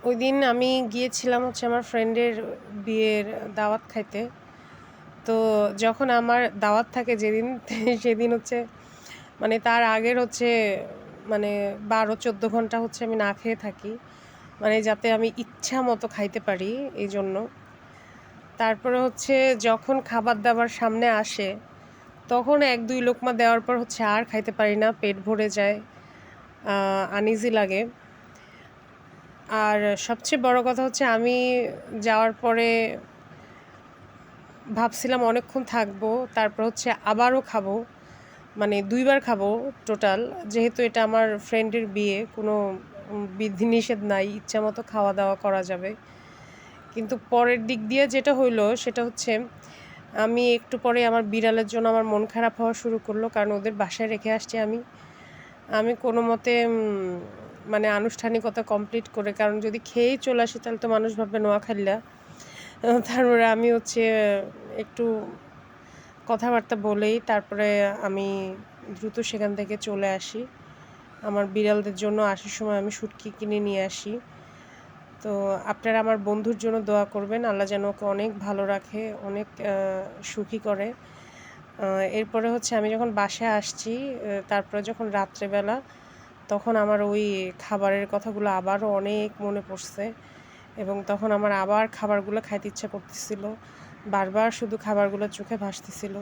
ওইদিন আমি গিয়েছিলাম হচ্ছে আমার ফ্রেন্ডের বিয়ের দাওয়াত খাইতে। তো যখন আমার দাওয়াত থাকে যেদিন সেদিন হচ্ছে মানে তার আগের হচ্ছে মানে ১২-১৪ ঘন্টা হচ্ছে আমি না খেয়ে থাকি। মানে যাতে আমি ইচ্ছা মতো খাইতে পারি এইজন্য। তারপরে হচ্ছে যখন খাবার-দাবার সামনে আসে তখন ১-২ লোকমা দেওয়ার পর হচ্ছে আর খাইতে পারি না। পেট ভরে যায়। আনইজি লাগে। আর সবচেয়ে বড় কথা হচ্ছে আমি যাওয়ার পরে ভাবছিলাম অনেকক্ষণ থাকবো। তারপর হচ্ছে আবারও খাবো। মানে ২ বার খাবো টোটাল। যেহেতু এটা আমার ফ্রেন্ডের বিয়ে, কোনো বিধিনিষেধ নাই। ইচ্ছামতো খাওয়া-দাওয়া করা যাবে। কিন্তু পরের দিক দিয়ে যেটা হইলো সেটা হচ্ছে আমি একটু পরে আমার বিড়ালের জন্য আমার মন খারাপ হওয়া শুরু করলো। কারণ ওদের বাসায় রেখে আসছি আমি। আমি কোনোমতে মানে আনুষ্ঠানিকতা কমপ্লিট করে, কারণ যদি খেয়েই চলে আসি তাহলে তো মানুষ ভাববে নোয়াখাইল্লা। তারপরে আমি হচ্ছে একটু কথাবার্তা বলেই তারপরে আমি দ্রুত সেখান থেকে চলে আসি। আমার বিড়ালদের জন্য আসার সময় আমি শুটকি কিনে নিয়ে আসি। তো আপনারা আমার বন্ধুর জন্য দোয়া করবেন। আল্লাহ যেন ওকে অনেক ভালো রাখে, অনেক সুখী করে। এরপরে হচ্ছে আমি যখন বাসায় আসছি, তারপরে যখন রাত্রেবেলা তখন আমার ওই খাবারের কথাগুলো আবারও অনেক মনে পড়ছে এবং তখন আমার আবার খাবারগুলো খাইতে ইচ্ছা করতেছিল। বারবার শুধু খাবারগুলো চোখে ভাসতেছিল।